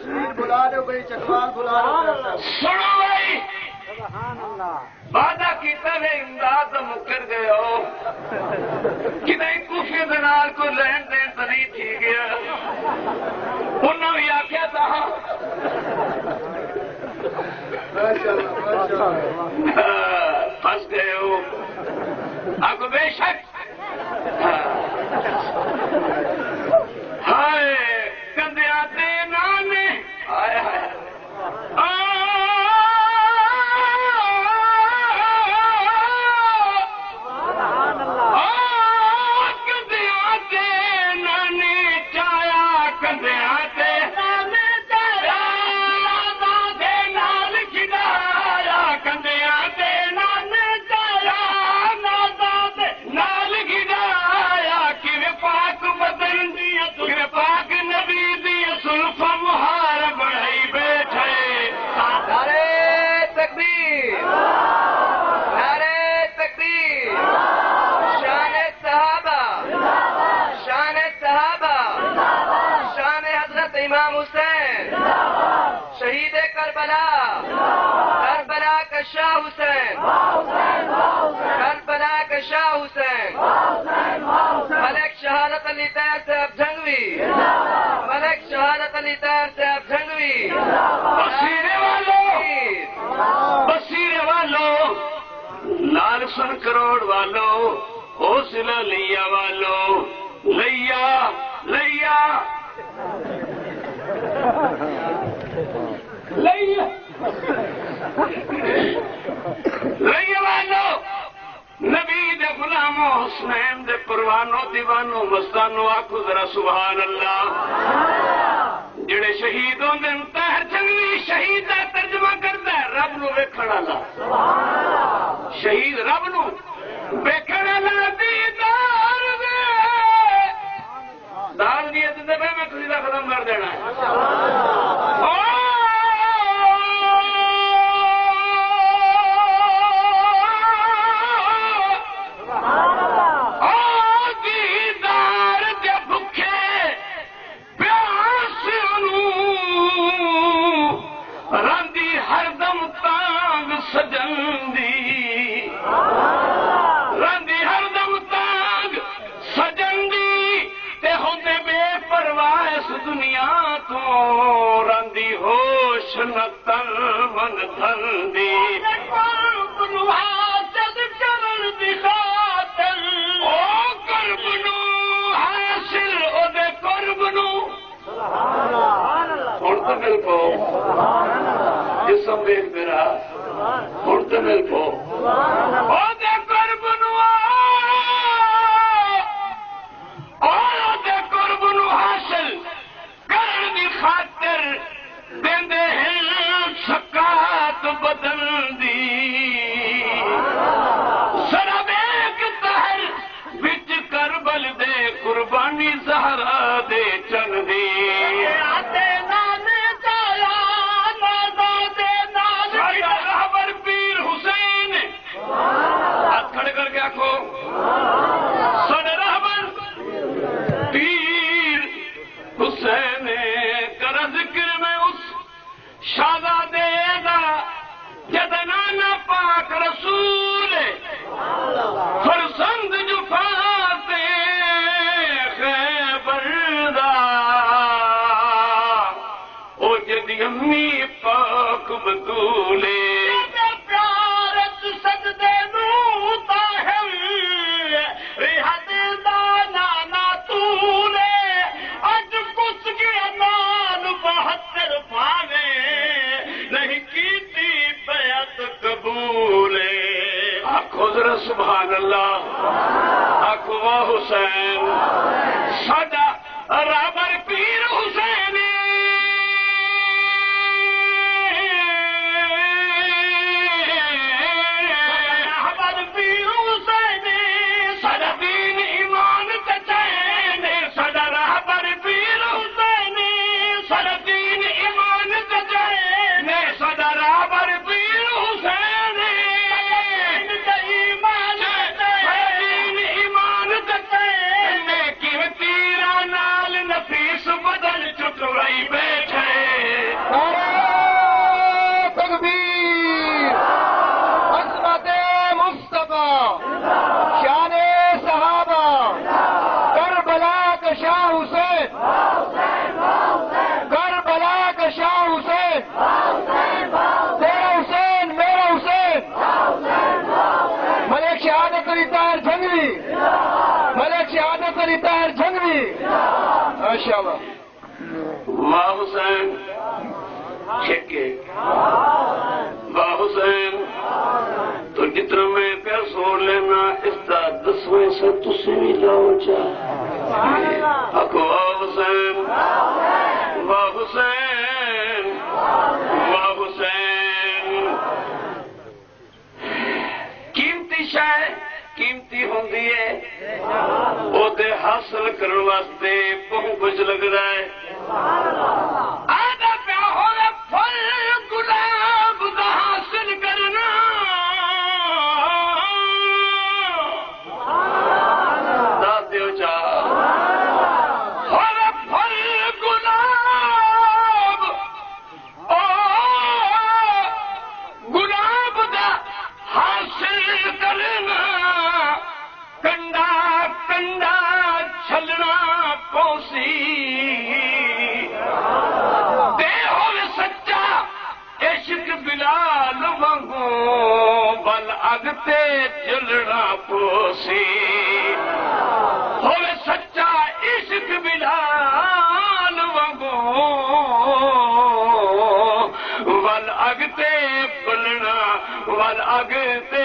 تشریف بلا دو بھائی چکوال بلا دو. وعدہ کیتا ہے امداد مکر گئے ہو کدھر کوفے دنال کو لین دین تو نہیں تھی گیا انہوں بھی آکھیا تھا پھنس گئے ہو آپ بے شک ہائے کندیاں تے نانے ہائے ہائے امام حسین شہید کربلا کربلا کا شاہ حسین کربلا کا شاہ حسین ملک شہادت علی طاہر صاحب جھنگوی ملک شہادت علی طاہر صاحب جھنگوی بصیرے والوں لال سن کروڑ والوں حوصلہ لیا والوں لیا لیا نبی دے غلاموں حسنین دے پروانوں دیوانوں مستانوں آکھو ذرا سبحان اللہ جڑے شہید ہوں دے طاہر جھنگوی شہید دا ترجمہ کرتا ہے رب نو ویکھن والا شہید رب نو ویکھن والا دیدار دے دار نیت دے میں قصیدہ ختم کر دینا ہے رندی ہوش نتن من دھندی قرب نو حاصل کرن دی خاطر او قرب نو حاصل او دے قرب نو سبحان اللہ ہن تے مل پو جسم ویکھ میرا ہن تے مل پو او دے قرب نو او دے قرب نو حاصل خاطر دیندے ہیں سکات بدن دی سرب ایک تہر بچ کربل دے قربانی زہرا دے چن دی رہبر پیر حسین ہاتھ کھڑے کر کے آکھو سارے رہبر پیر حسین ذکر میں اس شہزادے دا جدنانا پاک رسول فرزند جو فاتے خیبر دا او جدی امی پاک بطولے پیارت سجدے نو تاہم ریحت دا نانا تولے اج کس گیا بہتر پانے نہیں کیتی بیعت قبول آنکھو ذرا سبحان اللہ آنکھو واہ حسین ساڈا رابر پیر حسین رابر پیر حسین ساڈا دین ایمان تے چین ساڈا رابر پیر حسین دین ایمان تجین سدا رابر پیر حسین دین ایمان تجین کی تیرا نال نفی ماشاءاللہ واہ حسین چھکے واہ حسین تو جتنا میں پیا سوڑ لینا اس دا 10ویں سے تسی بھی لاؤ چاہ اکو واہ حسین واہ حسین واہ حسین قیمتی شے قیمتی ہوندی ہے او دے حاصل کرنے واسطے بہت کچھ لگ رہا ہے آدھا پیا ہو رہا پھل گلاب دا حاصل کرنا دا دیو چاہ ہو رہا پھل گلاب گلاب دا حاصل کرنا کنڈا کنڈا چھلنا پوسی دے ہوئے سچا عشق بلال وانگو بل اگتے چلنا پوسی ہوئے سچا عشق بلال وانگو بل اگتے پلنا بل اگتے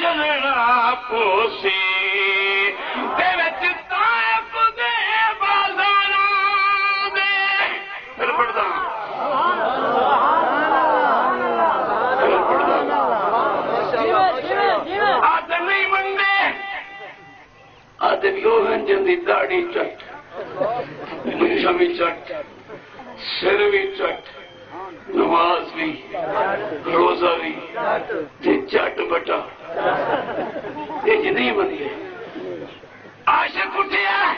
جلنا پوسی آدھے بھی وہ ہیں جن دی داڑھی چٹ منشا بھی چٹ سر بھی چٹ نماز بھی روزہ بھی چٹ بٹا یہ نہیں بنی ہے عاشق اٹھیا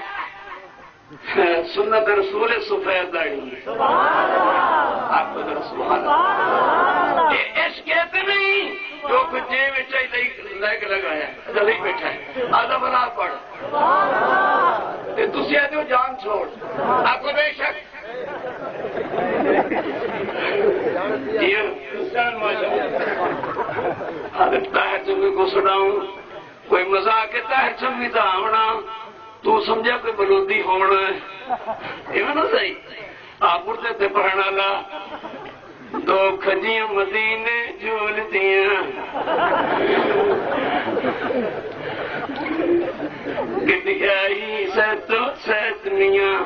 سنت رسول سفید داڑھی آپ کو ذرا سبحان اللہ یہ عشق کہتے نہیں جو کچھ جے میں چاہیے لگ لگایا دلی بیٹھا ہے آدھا بلا پڑھ تسی آتے ہو جان چھوڑ آپ کو بے شک تاہر چمی کو سڑاؤں کوئی مزاق ہے تاہر چمی دا آمنا تو سمجھا کوئی بلودی ہونا ہے یہ نا صحیح آپ اڑتے تھے پڑھنا لا دو کھجیاں مدینے جھول دیاں گدیائی سیتو سیت میاں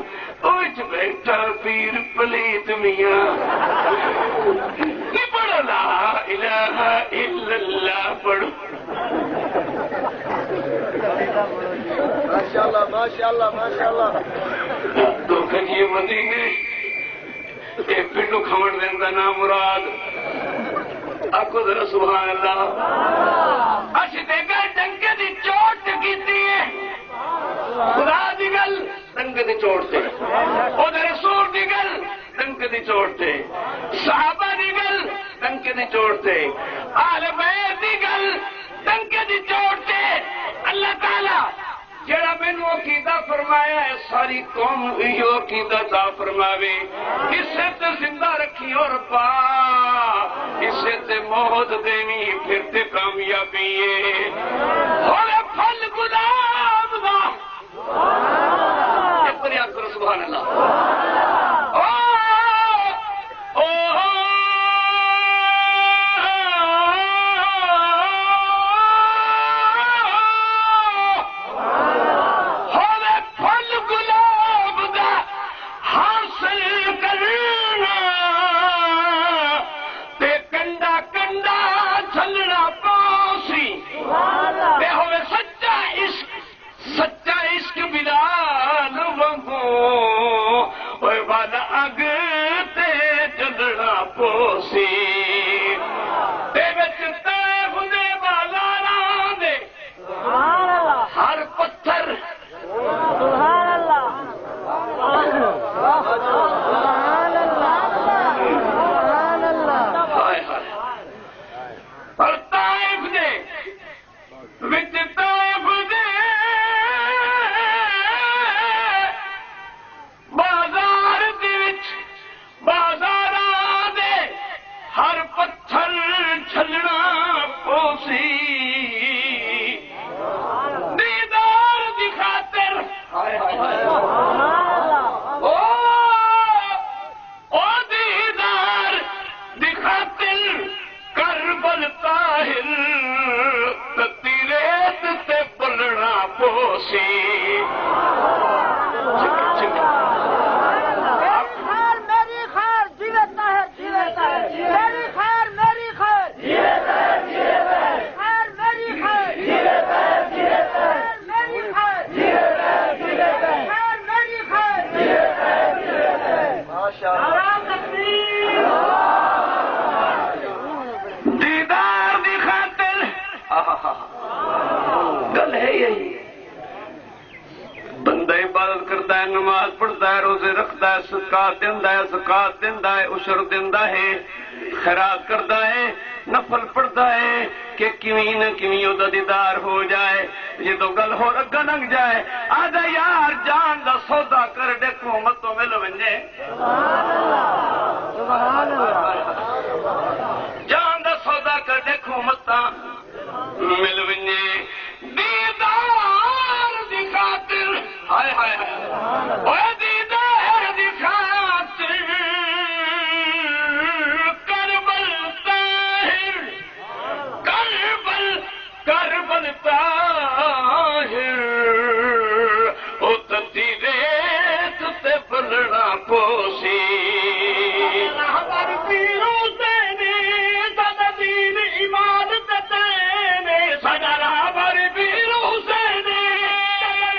اوچ بیٹھا پیر پلیت میاں نہیں پڑھو لا الہ الا اللہ پڑھو ماشاءاللہ ماشاءاللہ ماشاءاللہ دو کھجیاں مدینے ایک پنڈو کھمڑ دیندہ نام مراد آکو ذرا سبحان اللہ اچھ دیکھا ڈنکے دی چوٹ کیتی ہے خدا دی گل ڈنکے دی چوٹ تے او دے رسول دی گل ڈنکے دی چوٹ تے صحابہ دی گل ڈنکے دی چوٹ تے آل بیت دی گل ڈنکے دی چوٹ تے اللہ تعالیٰ جڑا مینوں عقیدہ فرمایا ہے ساری قوم یہ عقیدہ عطا فرماوے اسے تے زندہ رکھی اور پا اسے تے موت دیوی پھر تے کامیابی ہے ہوئے پھل گلاب دا ایک بار یاد کرو سبحان اللہ پوسی دیدار دی خاطر گل ہے یہی بندہ عبادت کرتا ہے نماز پڑھتا ہے روزے رکھتا ہے زکات دینا ہے عشر دینا ہے خیرات کرتا ہے نفل پڑھتا ہے کہ کیویں نہ کیویں دا دیدار ہو جائے یہ تو گل ہو اگا لنگ جائے آدھا یار جان دا سودا کر ڈیکو متوں مل ونجے جان دا سودا کر ڈیکو متاں مل ونجے دیدار دی خاطر ہائے ہائے اوے دیدار دی خاطر کربل طاہر او تتی ریت تے بلڑا پوسی ہمار پیروں تینے دادا دین ایمان تینے ساڈا ہمار پیروں تینے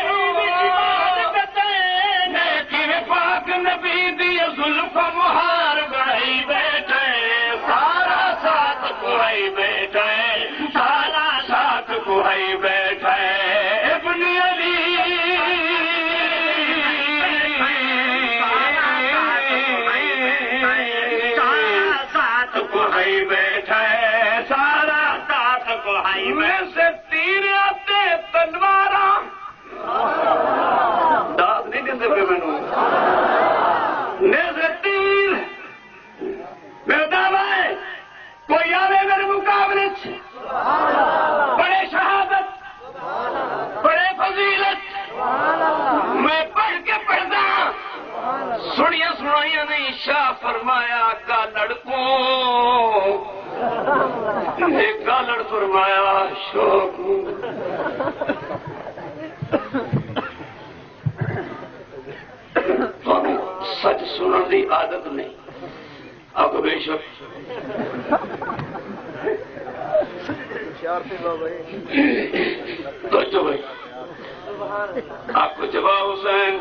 ایمان تینے کیویں پاک نبی دی زلف مہار بڑھائی بیٹھے سارا ساتھ کوئی بیٹھے کوئی بیٹھے ابن علی ساتھ کوئی بیٹھے سارا ساتھ کوئی میں سے تیر آتے تلوارا داد نہیں دیتے پہ میں سے تیر میرے دعویٰ ہے کوئی آوے میرے مقابلے بڑے شہادت بڑے فضیلت میں پڑھ کے پڑھتا سنیا سنائیاں نہیں شاہ فرمایا کا لڑکوں ایک گالڑ فرمایا شوق سچ سنن دی عادت نہیں آپ کو بے شک تو بھائی آپ کو جوا حسین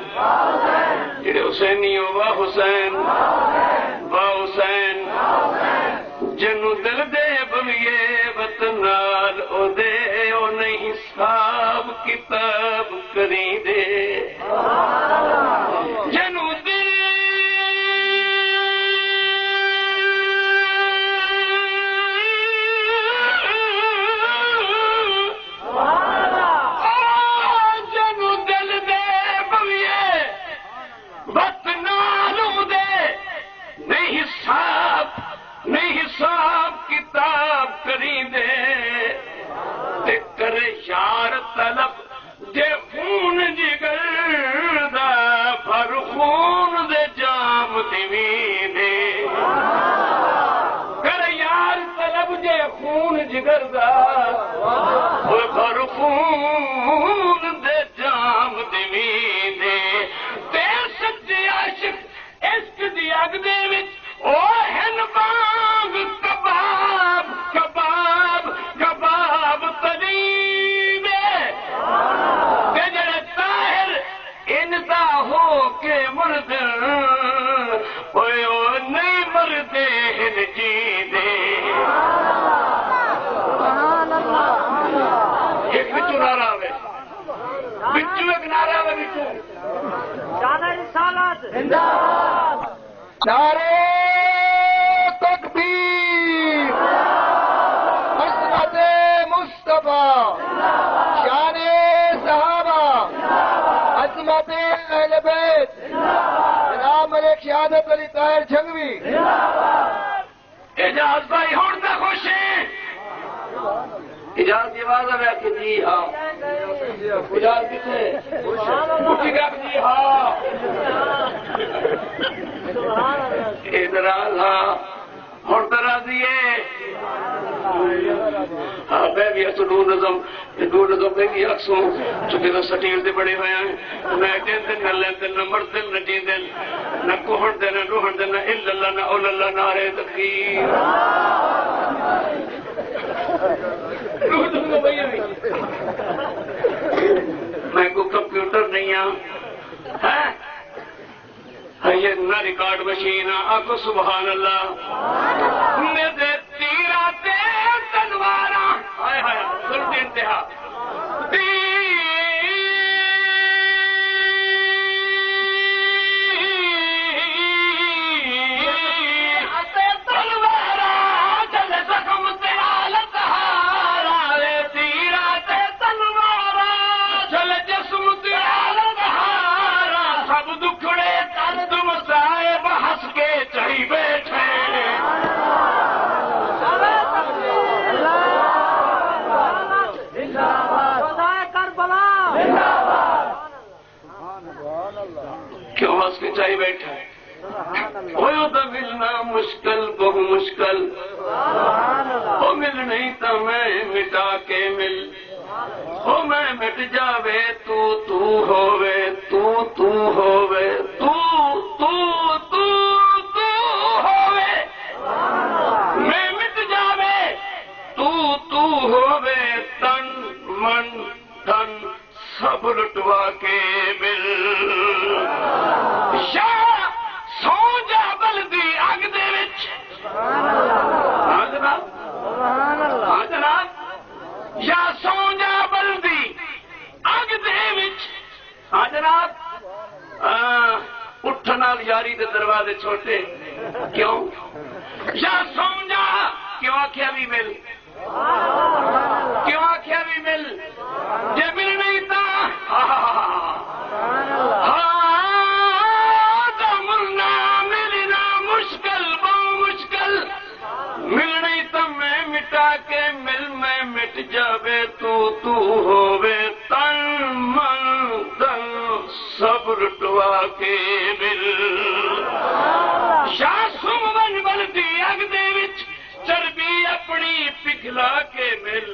جڑے حسینی ہو واہ حسین واہ حسین جنو دل دے بویے وطن نال او دے او نہیں حساب کتاب کری دے جنو دل نہیں حساب کتاب کری دے کرے یار طلب جے خون جگر دا بھر خون دے جام دیوی دے کرے یار طلب جے خون جگر دا بھر خون دے جام دیوی دے تیر سچے عاشق عشق دی اگ دے وچ او ہن بانگ کباب کباب کباب تلی دے تے جڑے طاہر انتا ہو کے مرد اوے او نہیں مردے ہن جی دے ایک بچو نعرہ ہوئے بچو ایک نعرہ ہوئے بچو جانا رسالت زندہ نعرے تکبیر عصمت مصطفیٰ شان صحابہ عظمت اہل بیت جناب ملک شہادت علی طاہر جھنگوی اجاز بھائی ہون دا خوش ہیں اجاز کی آواز ہے کہ جی ہاں اجاز کتنے اٹھی گا جی ہاں ادھر ہاں ہوں تو راضی ہے ہاں میں بھی دو نظم میں بھی اکسوں چونکہ نہ سٹیل دے بڑے ہوئے ہیں نہ دن دن نہ لین دن نہ مرد دن نہ جی دن نہ کوہن دن نہ روحن دن نہ الا اللہ نہ اول اللہ نعرہ تکبیر میں کو کمپیوٹر نہیں ہوں یہ نہ ریکارڈ مشین آکو سبحان اللہ میرے تیرا تے تلوارا ہائے ہائے سن انتہا کیوں ہنس کے چاہیے بیٹھا ہے ہو تو ملنا مشکل بہو مشکل ہو مل نہیں تو میں مٹا کے مل ہو میں مٹ جاوے تو ہووے تو ہووے تو ہووے میں مٹ جاوے تو ہووے تن من دھن سب لٹوا کے مل سو جا بلدی اگ دے وچ ہاں جناب یا سو جا بلدی اگ دے وچ ہاں جناب اٹھن نال یاری دے دروازے چھوٹے کیوں یا سو جا کیوں آخیا بھی مل کیوں آخیا بھی مل جے مل نہیں تا کے مل میں مٹ جاوے تو ہووے تن من دن سب لٹوا کے مل یا سم بن بلدی اگ دے وچ چربی اپنی پگھلا کے مل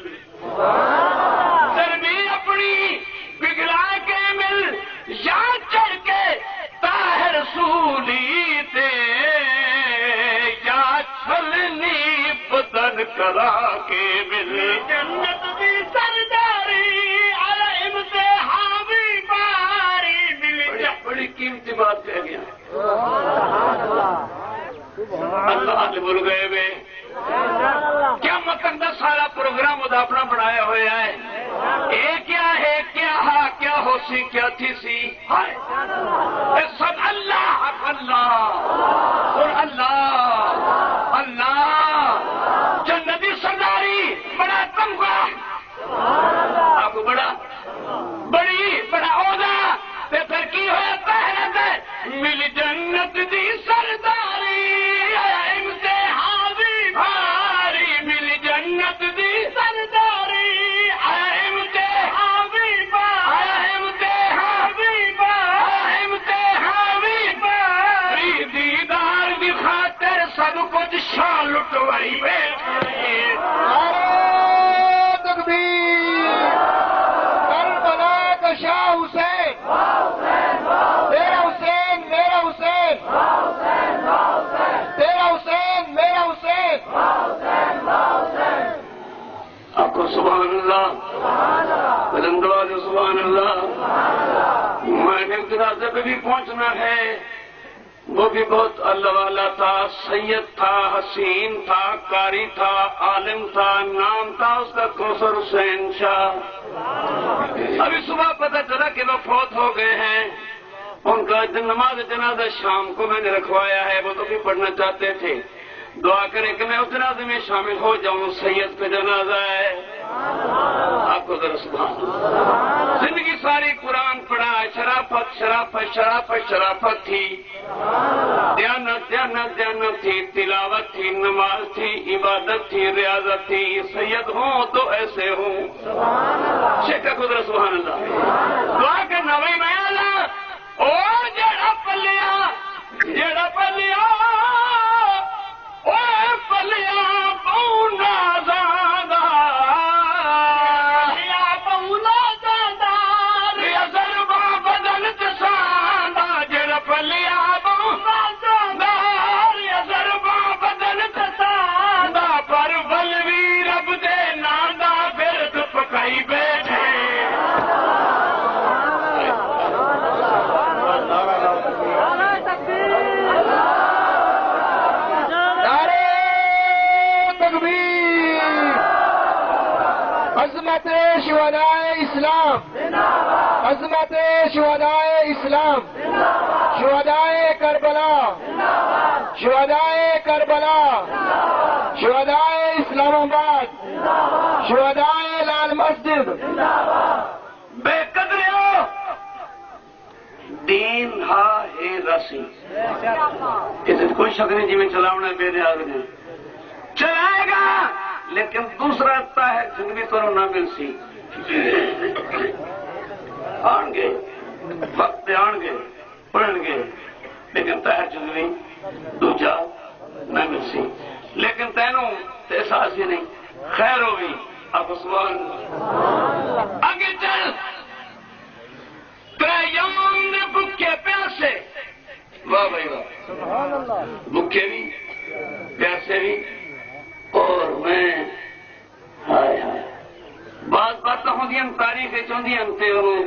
چربی اپنی پگھلا کے مل یا چڑھ کے طاہر رسولی تے یا چھلنی بدن کرا کے مل جنت دی سرداری علم سے حاوی باری مل بڑی قیمتی بات کہہ گیا اللہ آج بول گئے وے کیا مطلب دا سارا پروگرام خدا اپنا بنایا ہوا ہے اے کیا ہے کیا ہا کیا ہو سی کیا تھی سی ہائے سب اللہ اللہ اور اللہ اللہ جنتی سرداری بڑا تمغہ آپ کو بڑا عہدہ پھر کی ہوتا ہے مل جنت دی سرداری امتحانی بھاری مل جنت دی سرداری امتحانی بھاری دیدار دی خاطر سب کچھ شان لٹوائی بیٹھے کربلا کا شاہ حسین تیرا حسین میرا حسین تیرا حسین میرا حسین آپ کو سبحان اللہ بلندواز سبحان اللہ میں نے دروازے پہ بھی پہنچنا ہے وہ بھی بہت اللہ والا تھا سید تھا حسین تھا قاری تھا عالم تھا نام تھا اس کا کوثر حسین شاہ ابھی صبح پتہ چلا کہ وہ فوت ہو گئے ہیں ان کا نماز جنازہ شام کو میں نے رکھوایا ہے وہ تو بھی پڑھنا چاہتے تھے دعا کریں کہ میں اس جنازے میں شامل ہو جاؤں سید کا جنازہ ہے آپ کو ذرا سبحان زندگی ساری قرآن پڑھا شرافت شرافت شرافت شرافت تھی دیانت دیانت دیانت تھی تلاوت تھی نماز تھی عبادت تھی ریاضت تھی سید ہوں تو ایسے ہوں شیخ کا ذرا سبحان اللہ دعا کرنا بھائی میں اللہ او جڑا پلیا او پلیا پونا زادہ عظمت شہدائے اسلام، عظمت شہدائے اسلام، شہدائے کربلا، شہدائے کربلا، شہدائے اسلام آباد، شہدائے لال مسجد، بے قدریو دین ہا ہے رسی، اس کوئی شک نہیں جی میں چلاؤنا بے نیاز نے چلائے گا، لیکن دوسرا طاہر جنگلی تو نہ مل سی آن گے وقت پہ آن گے پڑھن گے، لیکن طاہر جنگلی دوجا نہ مل سی، لیکن تینوں تے احساس ہی نہیں خیر ہوگی اب سبحان آگے چل ترے یوم نے بھوکے پیاسے، واہ بھائی واہ، بھوکے بھی پیاسے بھی، اور میں ہائے ہائے بعض باتیں ہوندی تاریخ چاہتی ہیں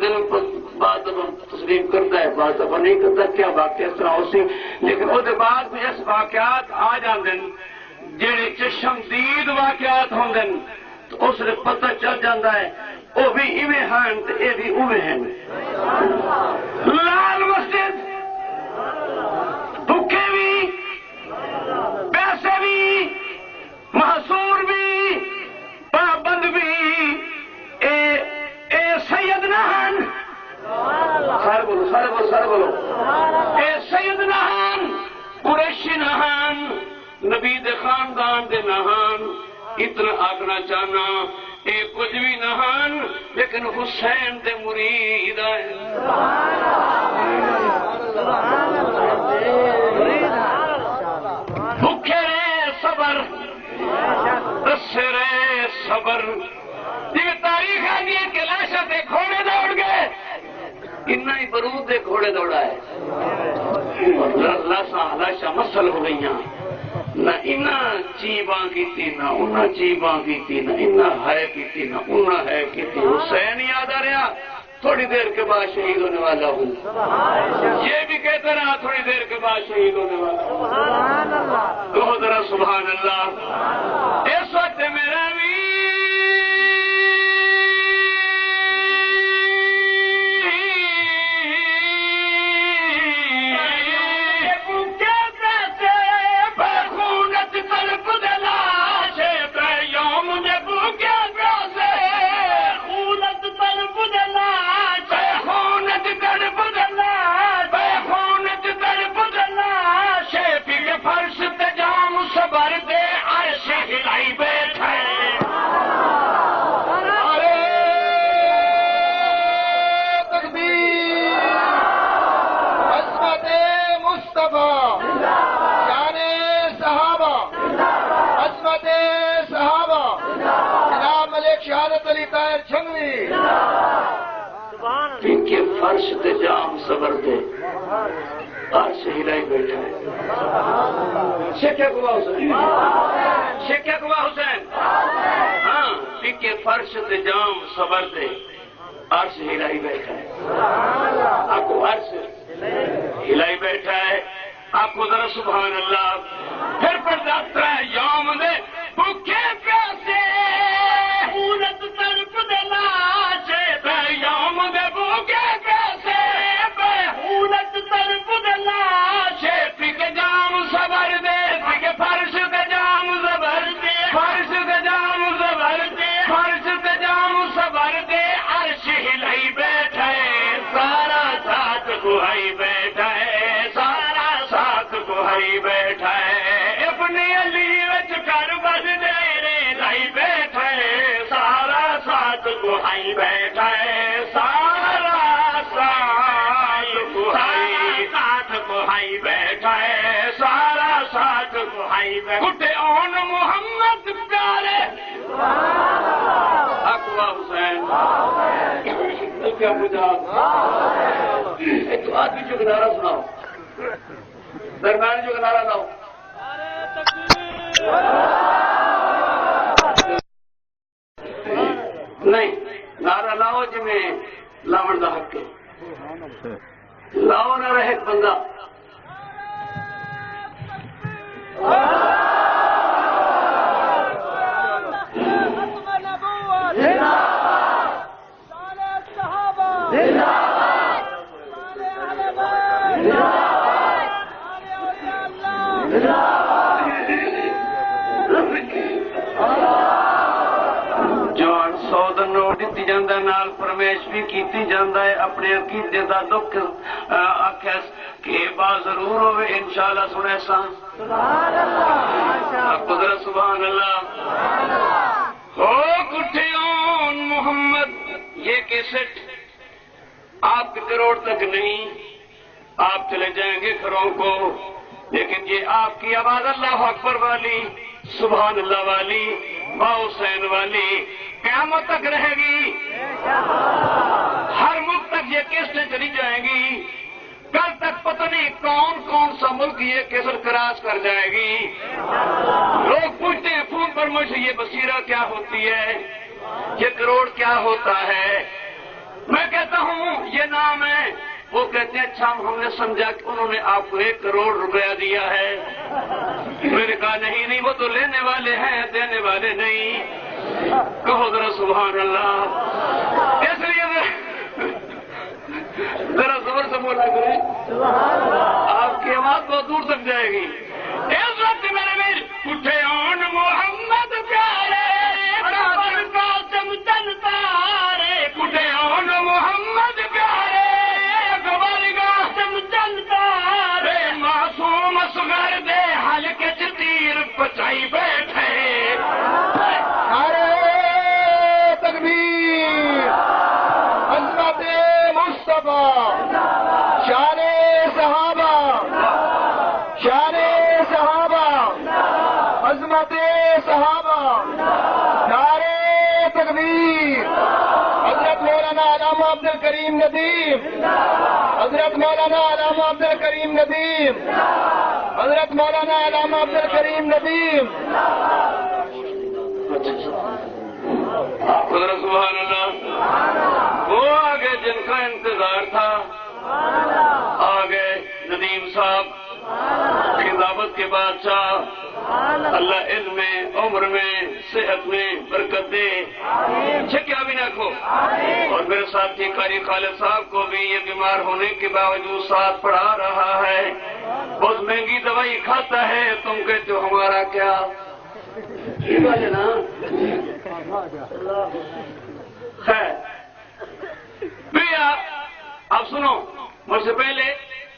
دل پر بعض دفعہ تسلیم کرتا ہے بعض دفعہ نہیں کرتا کیا واقعہ اس طرح ہو سی، لیکن وہ بعد کچھ ایسے واقعات آ جاندے جڑے چشمدید واقعات ہوندے تو اس نے پتہ چل جاتا ہے وہ بھی ایویں ہیں تو یہ بھی اوے ہیں۔ لال مسجد بھوکے بھی پیسے بھی محصور بھی پابند بھی اے سید نہان، سارے بولو سارے بولو سارے بولو، اے سید نہان، قریشی نہان، نبی دے خاندان دے نہان، اتنا آگنا چاہنا اے کچھ بھی نہان، لیکن حسین دے مرید ہے۔ بھوکے رے صبر، رسے رے صبر، یہ تاریخ آدھی ہے کہ لاشا دے گھوڑے دوڑ گئے، اتنا ہی برود دے گھوڑے دوڑا ہے، اور لاشا مسل ہو گئی ہیں، نہ اینا چیباں کیتی نہ انہاں چیباں کیتی نہ اینا ہے کیتی نہ انہاں ہے کیتی، حسین یاد آ رہا تھوڑی دیر کے بعد شہید ہونے والا ہوں، یہ بھی کہتا رہا تھوڑی دیر کے بعد شہید ہونے والا ہوں، کہو ذرا سبحان اللہ۔ اس وقت میرا بھی کے فرش تے جام صبر دے عرش ہلائی بیٹھا ہے، شکیا گوا حسین، شکیا گوا حسین، ہاں کے فرش تے جام صبر دے عرش ہلائی بیٹھا ہے، آپ کو عرش ہلائی بیٹھا ہے، آپ کو ذرا سبحان اللہ پھر پڑھتا ہے یوم دے بھوکے پیاسے خونت طرف دلا سے یوم دے بھوکے پیاسے بے خونت طرف دلا سے پی کے جام صبر دے پی کے فرش کے جام صبر دے فرش کے جام صبر دے فرش کے جام صبر دے عرش ہلائی بیٹھا ہے سارا ساتھ گوائی بیٹھا ہے سارا ساتھ گوائی بیٹھا ہے اپنی علی وچ کر بس دے لائی بیٹھا ہے سارا ساتھ گوائی بیٹھا ہے سارا ساتھ گوائی ساتھ گوائی بیٹھا ہے سارا ساتھ گوائی بیٹھا اٹھے اون محمد پیارے اقوا حسین کیا مجھا تو آدمی جو نعرہ سناؤ درمیان جو نعرہ لاؤ نہیں نعرہ لاؤ جی میں لاؤن دا حق ہے لاؤ نہ رہے بندہ زندہ جاندہ نال فرمائش بھی کیتی جاندہ ہے اپنے عقیدے دا دکھ آکھیس کہ با ضرور ہوئے انشاءاللہ سنے سا سبحان اللہ قدرت سبحان اللہ ہو کٹھیون محمد یہ کیسٹ آپ کے کروڑ تک نہیں آپ چلے جائیں گے گھروں کو لیکن یہ آپ کی آواز اللہ اکبر والی سبحان اللہ والی با حسین والی قیامت تک رہے گی ہر ملک تک یہ کیسٹیں چلی جائیں گی کل تک پتہ نہیں کون کون سا ملک یہ کیسر کراس کر جائے گی لوگ پوچھتے ہیں فون پر مجھ سے یہ بصیرہ کیا ہوتی ہے یہ کروڑ کیا ہوتا ہے میں کہتا ہوں یہ نام ہے وہ کہتے ہیں اچھا ہم نے سمجھا کہ انہوں نے آپ کو 1 کروڑ روپیہ دیا ہے میں نے کہا نہیں وہ تو لینے والے ہیں دینے والے نہیں کہو ذرا سبحان اللہ اس لیے ذرا زور سے بولا کریں آپ کی آواز بہت دور تک جائے گی اس وقت میرے میر اٹھے اون محمد پیارے قاسم تنتارے اٹھے اون محمد پیارے معصوم اصغر دے حلقے چ تیر پچائی بیٹھے نعرہ تکبیر عظمت مصطفیٰ شان صحابہ عظمت صحابہ نعرہ تکبیر حضرت مولانا علامہ عبد الکریم ندیم حضرت مولانا علامہ عبد الکریم ندیم حضرت مولانا علامہ عبد الکریم ندیم قدرت سبحان اللہ وہ آگے جن کا انتظار تھا آگے ندیم صاحب خطابت کے بادشاہ اللہ علم میں عمر میں صحت میں برکت دے کیا بھی نہ کھو اور میرے ساتھی قاری خالد صاحب کو بھی یہ بیمار ہونے کے باوجود ساتھ پڑھا رہا ہے بہت مہنگی دوائی کھاتا ہے تم کہتے ہو ہمارا کیا ہے بھیا آپ سنو مجھ سے پہلے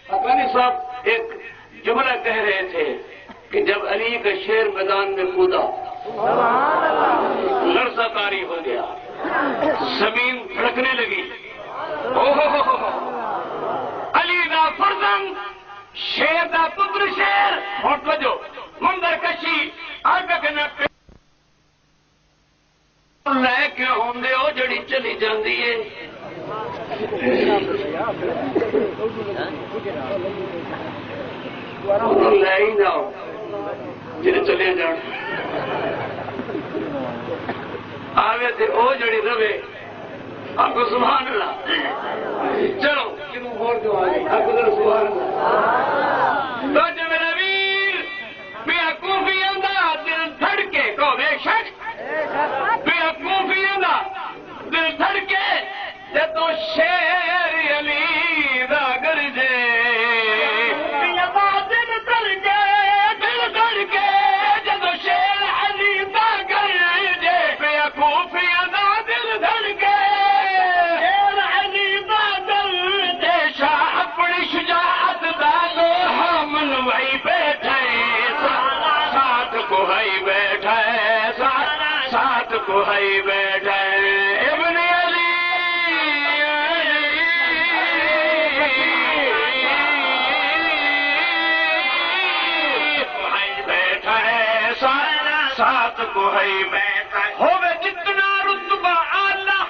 حقانی صاحب ایک جملہ کہہ رہے تھے کہ جب علی کا شیر میدان میں کودا لرزہ طاری ہو گیا زمین دھڑکنے لگی علی دا فرزند شیر دا پتر شیر ہوٹ وجو مندر کشی آگے نہ لے کے ہوندے ہو جڑی چلی جاندی ہے لے ہی نہ ہو جڑے چلے جان آوے تھے او جڑی روے آپ کو سبحان اللہ چلو کیوں بول دو آگے آپ کو سبحان اللہ تو جو میرا ویر بے حقوفی اندہ دل دھڑکے کو بے شک بے حقوفی اندہ دل دھڑکے جے تو شیر علی دا گرجے کو ہائی بیٹھے ابن علی بیٹھا ہے ساتھ کو ہائی بیٹھا ہوگا جتنا رتبہ اعلیٰ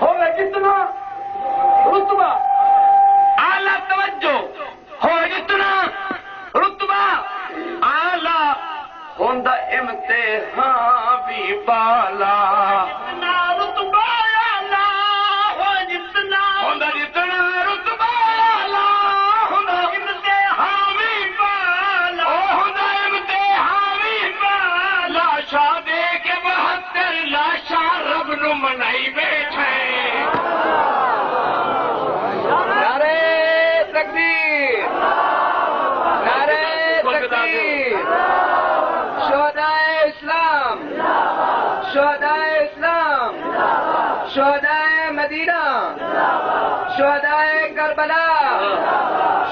ہوگا جتنا رتبہ اعلیٰ توجہ ہو جتنا رتبہ آلہ ہوندہ امتحان بھی بالا جتنا رتبہ آلہ ہو جتنا ہوندہ جتنا رتبہ آلہ ہوندہ امتحان بھی بالا ہوندہ امتحان بھی بالا شادے کے 72 لاشاں رب نو منائی بیٹھے نعرہ تکبیر نعرہ شہدائے اسلام شہدائے اسلام، شہدائے مدینہ، شہدائے کربلا،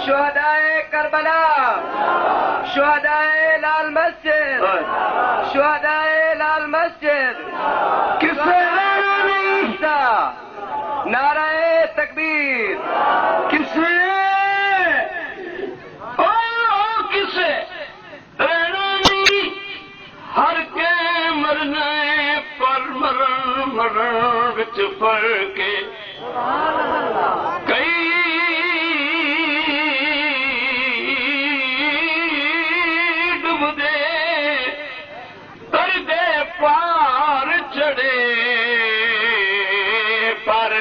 شہدائے کربلا، شہدائے لال مسجد، شہدائے لال مسجد، کسے لینا نہیں، نعرہ تکبیر، کسے کسے رہنا نہیں، ہر کے مرنا پر مرن وچ فرق کئی ڈبدے تردے پار چڑھے پر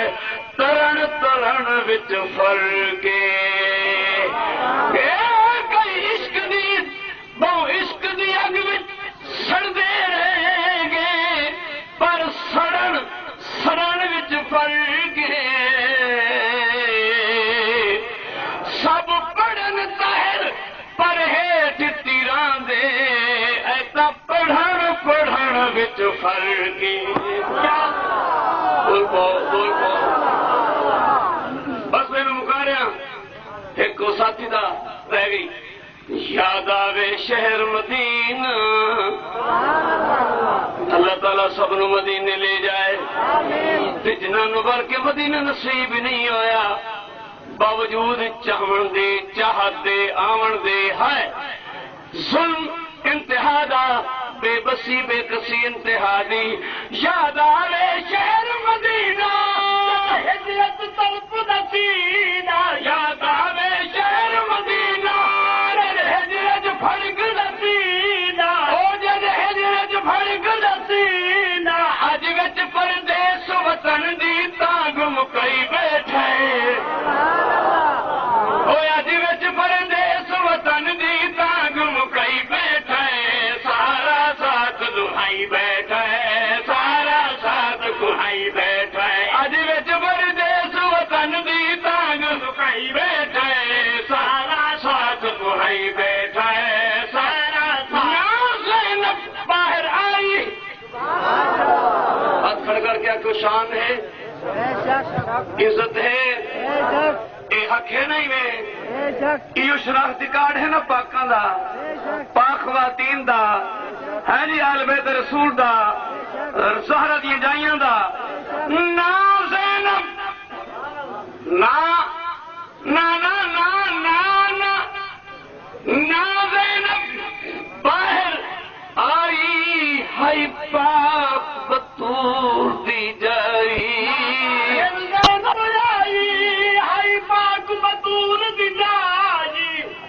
ترن وچ فرق کئی عشق دی بہو عشق دی اگ وچ سڑدے رہیں گے پر سڑن وچ فرق سب پڑھن طاہر پر ہیٹھ تیران دے ایسا پڑھن وچ فرق بس میں مکا رہا ایک ساتھی دا رہ گئی یاد آوے شہر مدینہ اللہ تعالیٰ سب نو مدینے لے جائے جنہاں نو بھر کے مدینہ نصیب نہیں ہویا باوجود چاہن دے چاہت دے آون دے ہے ظلم انتہا دا بے بسی بے کسی انتہا دی یاد آوے شہر مدینہ ہجرت طلب دا سینہ یاد آوے شہر مدینہ ہجرت پھڑک دا سینہ او جد ہجرت پھڑک دا سینہ اج وچ پردیس وطن دی تانگ مکئی بیٹھے او اج وچ پردیس وطن دی تانگ مکئی بیٹھے سارا ساتھ دہائی بیٹھے سارا ساتھ کہائی بیٹھے اج وچ پردیس وطن دی تانگ مکئی بیٹھے سارا ساتھ کہائی بیٹھے سارا ساتھ زینب باہر آئی ہاتھ کھڑ کر کیا کوئی شان ہے عزت ہے یہ حق ہے نہیں میں یہ شناختی کارڈ ہے نا پاکاں دا پاک خواتین دا ہے جی آل بیت رسول دا زہرا دی جائیاں دا نا زینب نا نا نا نا نا نا نا زینب باہر آئی ہائی پاک بطور دی جائی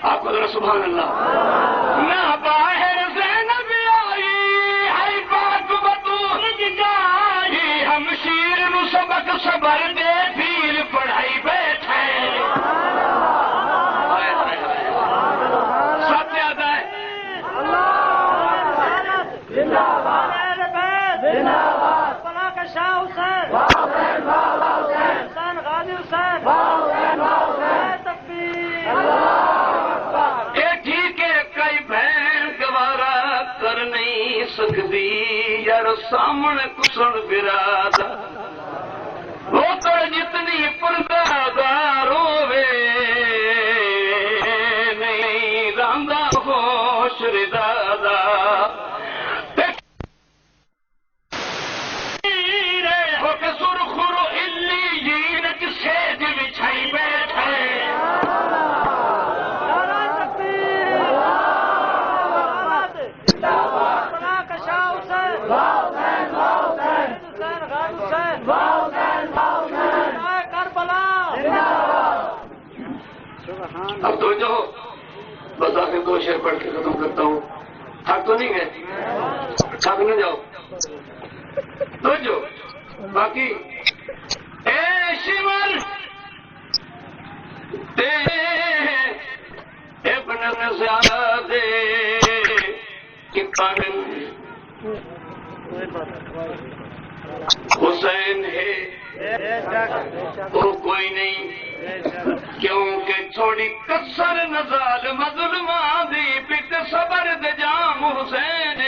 آپ کو سبحان اللہ نہ باہر زینب آئی ہے پاک بطور کی جائی ہم شیر نو سبق صبر دے پیر پڑھائی بیٹھے ساتھ یاد ہے شاہ حسین حسین غازی حسین سکتی یار سامنے کسن براد وہ تو جتنی پردہ روے نہیں راندہ ہوش ردادا ہو کے سرخر علیین کی سیج بچھائی بیٹھے اب تو جو بس آخر دو شعر پڑھ کے ختم کرتا ہوں تھک تو نہیں گئے تھک نہ جاؤ تو جو باقی اے شمر تے ابن زیادہ کتان حسین ہے وہ کوئی نہیں کیونکہ چھوڑی کسر نزال مظلمان دی پت صبر دے جام حسین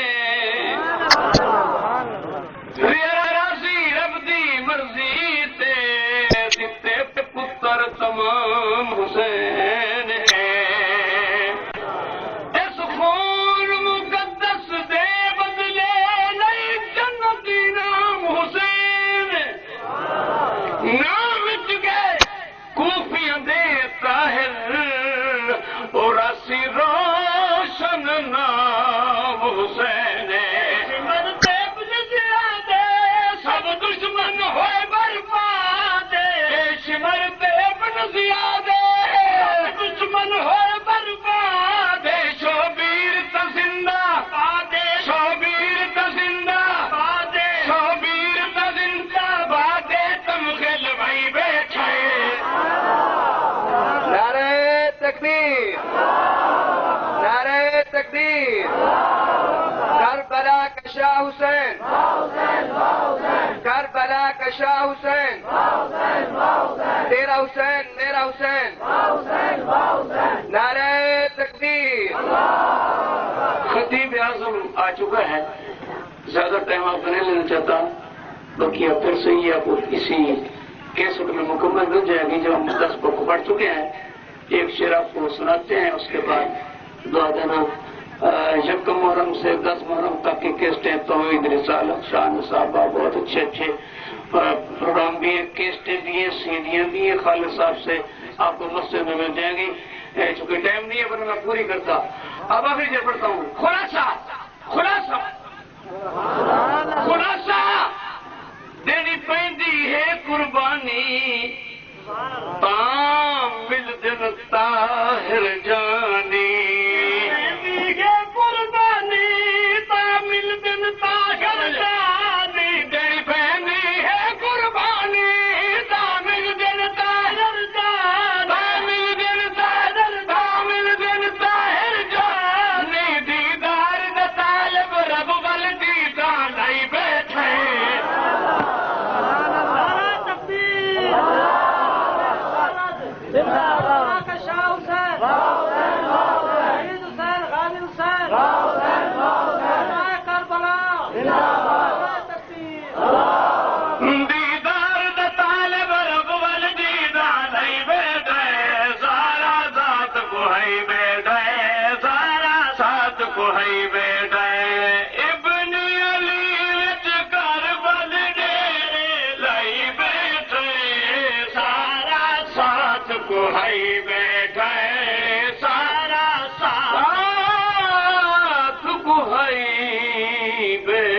حسین سمر دے زیادہ سب دشمن ہوئے برباد سمر دے زیادہ دشمن ہوئے برباد شوبیر تزندہ شوبیر تزندہ شوبیر تزندہ بادے تمغل بھائی بیٹھے نعرہ تکبیر نعرہ تکبیر کربلا کا شاہ حسین کربلا کا شاہ حسین تیرا حسین میرا حسین نعرہ تکبیر خطیب اعظم آ چکا ہے، زیادہ ٹائم آپ نہیں لینا چاہتا، بلکہ اب پھر سے یہ آپ کو اسی کیسٹ میں مکمل مل جائے گی جو ہم 10 کو پڑھ چکے ہیں۔ ایک شعر آپ کو سناتے ہیں، اس کے بعد دعا دینا۔ یکم محرم سے 10 محرم تک کی کیسٹیں توحید رسالت شان صاحبہ بہت اچھے پروگرام بھی ہیں، کیسٹیں بھی ہیں، سیڈیاں بھی ہیں، خالد صاحب سے آپ کو مسجد میں مل جائیں گی۔ چونکہ ٹائم نہیں ہے ورنہ میں پوری کرتا۔ اب آخری جب پڑھتا ہوں، خلاصہ خلاصہ خلاصہ دینی پیندی ہے قربانی مل دن طاہر جانی قربانی مل دن طاہر جانی دینی پیندی ہے قربانی مل دن طاہر جانی مل دن مل دن طاہر جانی دیدار دا طالب رب ول دیدار لائی بیٹھے دیدار دا طالب رب ول دیدار لائی بیٹھے سارا ذات کو ہے بیٹھے سارا ساتھ کو ہے بیٹھے ابن علی وچ کربل ڈیرے لائی بیٹھے سارا ساتھ کو ہے بیٹھے سارا ساتھ کو ہے بیٹھے